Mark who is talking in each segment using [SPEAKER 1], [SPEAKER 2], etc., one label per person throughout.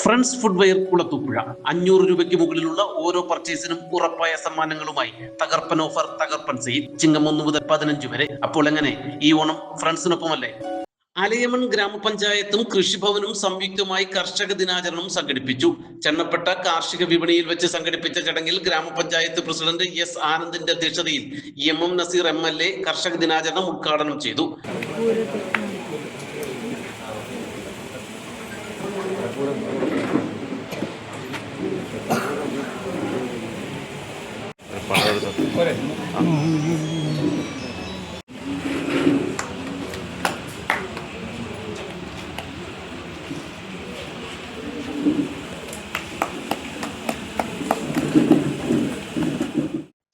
[SPEAKER 1] Friends footwear Kulathupuzha 500 രൂപയ്ക്ക് മുകളിലുള്ള ഓരോ പർച്ചേസിനും ഉറപ്പായ സമ്മാനങ്ങളുമായി തകർപ്പൻ ഓഫർ, തകർപ്പൻ സെയിൽ. ചിങ്ങം 1 മുതൽ 15 വരെ. അപ്പോൾ എങ്ങനെ ഈ ഓണം ഫ്രണ്ട്സിനൊപ്പമല്ലേ? അലയമൺ ഗ്രാമപഞ്ചായത്തും കൃഷിഭവനും സംയുക്തമായി കർഷക ദിനാചരണം സംഘടിപ്പിച്ചു. ചെന്നപ്പെട്ട കാർഷിക വിപണിയിൽ വെച്ച് സംഘടിപ്പിച്ച ചടങ്ങിൽ ഗ്രാമപഞ്ചായത്ത് പ്രസിഡന്റ് എസ് ആനന്ദിന്റെ അധ്യക്ഷതയിൽ എം നസീർ MLA കർഷക ദിനാചരണം ഉദ്ഘാടനം ചെയ്തു.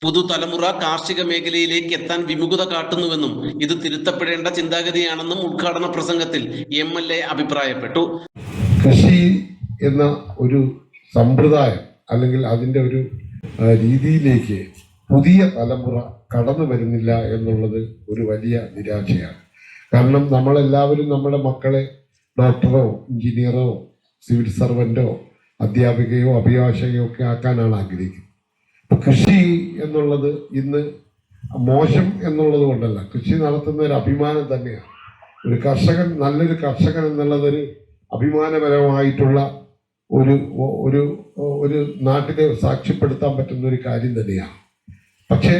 [SPEAKER 1] പുതുതലമുറ കാർഷിക മേഖലയിലേക്ക് എത്താൻ വിമുഖത കാട്ടുന്നുവെന്നും ഇത് തിരുത്തപ്പെടേണ്ട ചിന്താഗതിയാണെന്നും ഉദ്ഘാടന പ്രസംഗത്തിൽ MLA അഭിപ്രായപ്പെട്ടു.
[SPEAKER 2] കൃഷി എന്ന ഒരു സമ്പ്രദായം അല്ലെങ്കിൽ അതിൻ്റെ ഒരു രീതിയിലേക്ക് പുതിയ തലമുറ കടന്നു വരുന്നില്ല എന്നുള്ളത് ഒരു വലിയ നിരാശയാണ്. കാരണം നമ്മളെല്ലാവരും നമ്മുടെ മക്കളെ ഡോക്ടറോ എഞ്ചിനീയറോ സിവിൽ സർവൻ്റോ അധ്യാപികയോ അഭിഭാഷകയോ ഒക്കെ ആക്കാനാണ് ആഗ്രഹിക്കുന്നത്. കൃഷി എന്നുള്ളത് ഇന്ന് മോശം എന്നുള്ളത് കൊണ്ടല്ല, കൃഷി നടത്തുന്ന ഒരു അഭിമാനം തന്നെയാണ്. ഒരു കർഷകൻ, നല്ലൊരു കർഷകൻ എന്നുള്ളതൊരു അഭിമാനപരമായിട്ടുള്ള ഒരു ഒരു ഒരു നാട്ടിനെ സാക്ഷ്യപ്പെടുത്താൻ പറ്റുന്ന ഒരു കാര്യം തന്നെയാണ്. പക്ഷേ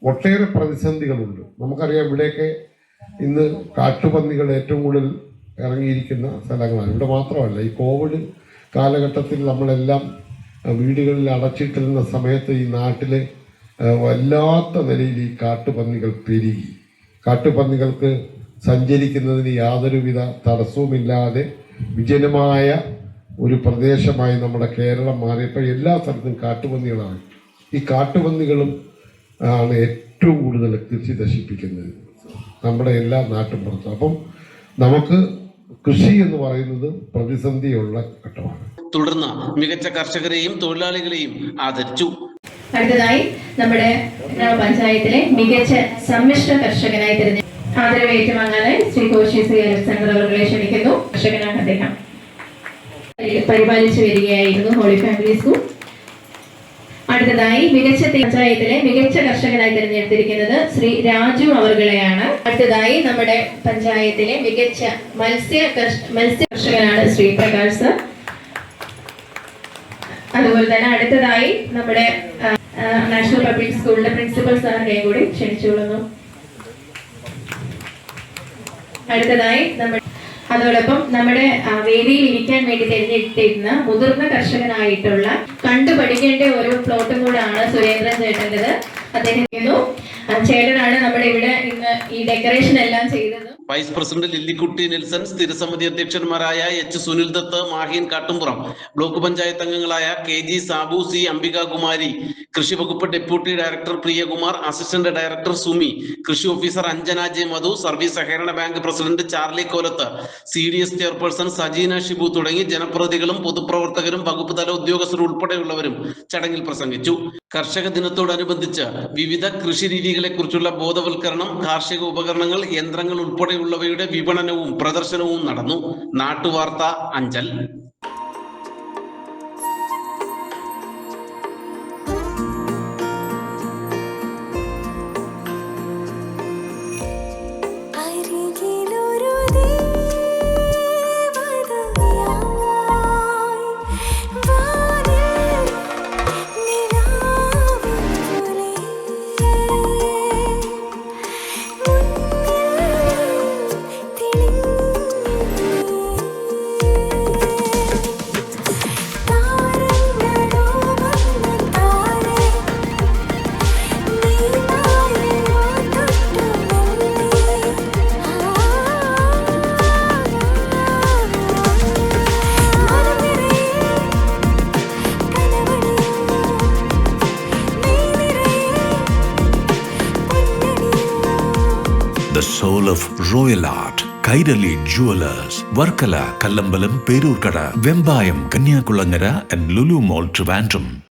[SPEAKER 2] ഒട്ടേറെ പ്രതിസന്ധികളുണ്ട്. നമുക്കറിയാം, ഇവിടെയൊക്കെ ഇന്ന് കാട്ടുപന്നികൾ ഏറ്റവും കൂടുതൽ ഇറങ്ങിയിരിക്കുന്ന സ്ഥലങ്ങളാണ്. ഇവിടെ മാത്രമല്ല, ഈ കോവിഡ് കാലഘട്ടത്തിൽ നമ്മളെല്ലാം വീടുകളിൽ അടച്ചിട്ടിരുന്ന സമയത്ത് ഈ നാട്ടിൽ വല്ലാത്ത നിലയിൽ ഈ കാട്ടുപന്നികൾ പെരുകി. കാട്ടുപന്നികൾക്ക് സഞ്ചരിക്കുന്നതിന് യാതൊരുവിധ തടസ്സവുമില്ലാതെ വിജനമായ ഒരു പ്രദേശമായി നമ്മുടെ കേരളം മാറിയപ്പോൾ എല്ലാ സ്ഥലത്തും കാട്ടുപന്നികളാണ്. ഈ കാട്ടുപന്നികളും ആണ് ഏറ്റവും കൂടുതൽ കൃഷി നശിപ്പിക്കുന്നത് നമ്മുടെ എല്ലാ നാട്ടുമ്പുറത്തും. അപ്പം നമുക്ക് കൃഷി എന്ന് പറയുന്നത് പ്രതിസന്ധിയുള്ള ഘട്ടമാണ്.
[SPEAKER 1] തുടർന്ന് മികച്ച കർഷകരെയും തൊഴിലാളികളെയും ആദരിച്ചു.
[SPEAKER 3] അടുത്തതായി നമ്മുടെ ഗ്രാമപഞ്ചായത്തിലെ മികച്ച സമ്മിശ്ര കർഷകനായി തിരഞ്ഞെടുത്ത ആദരവ് ഏറ്റുവാങ്ങാനായി ശ്രീ കോശി ശ്രീ അലക്സാണ്ടർ അവരെ ക്ഷണിക്കുന്നു. കർഷകനാണ് അദ്ദേഹം. പരിപാലിച്ചു വരികയായിരുന്നു ഹോളി ഫാമിലി സ്കൂൾ. അടുത്തതായി മികച്ച പഞ്ചായത്തിലെ മികച്ച കർഷകനായി തിരഞ്ഞെടുത്തിരിക്കുന്നത് ശ്രീ രാജു അവർകളെയാണ്. അടുത്തതായി നമ്മുടെ പഞ്ചായത്തിലെ മികച്ച മത്സ്യ കർഷകനാണ് ശ്രീ പ്രകാശ് സർ. അതുപോലെ തന്നെ അടുത്തതായി നമ്മുടെ നാഷണൽ പബ്ലിക് സ്കൂളിലെ പ്രിൻസിപ്പൽ സാറിനെയും കൂടി ക്ഷണിച്ചുകൊള്ളുന്നു. അടുത്തതായി അതോടൊപ്പം നമ്മുടെ വേദിയിൽ ഇരിക്കാൻ വേണ്ടി തിരഞ്ഞെടുത്തിരുന്ന മുതിർന്ന കർഷകനായിട്ടുള്ള കണ്ടുപഠിക്കേണ്ട ഒരു പ്ലോട്ടും കൂടാണ് സുരേന്ദ്രൻ ചേട്ടൻ്റെത്. അദ്ദേഹം ചേട്ടനാണ് നമ്മുടെ ഇവിടെ ഇന്ന് ഈ ഡെക്കറേഷൻ എല്ലാം ചെയ്തത്.
[SPEAKER 1] വൈസ് പ്രസിഡന്റ് ലില്ലിക്കുട്ടി നെൽസൺ, സ്ഥിരസമിതി അധ്യക്ഷന്മാരായ H സുനിൽ ദത്ത്, മാഹീൻ കാട്ടുംപുറം, ബ്ലോക്ക് പഞ്ചായത്ത് അംഗങ്ങളായ KG സാബു, C അംബികാകുമാരി, കൃഷി വകുപ്പ് deputy director Priyakumar, assistant director Sumi, കൃഷി officer Anjana J Madhu, service സഹകരണ bank president Charlie Kolath, CDS chairperson Sajeena Shibu തുടങ്ങി ജനപ്രതിനിധികളും പൊതുപ്രവർത്തകരും വകുപ്പ് തല ഉദ്യോഗസ്ഥരും ഉൾപ്പെടെയുള്ളവരും ചടങ്ങിൽ പ്രസംഗിച്ചു. കർഷക ദിനത്തോടനുബന്ധിച്ച് വിവിധ കൃഷി രീതികളെ കുറിച്ചുള്ള ബോധവൽക്കരണം, കാർഷിക ഉപകരണങ്ങൾ, യന്ത്രങ്ങൾ ഉൾപ്പെടെയുള്ളവയുടെ വിപണനവും പ്രദർശനവും നടന്നു. നാട്ടുവാർത്ത Anchal.
[SPEAKER 4] The soul of royal art. Kairali Jewelers, Varkala, Kallambalam, Perurkada, Vembayam, Kanyakulangara and Lulu Mall, Trivandrum.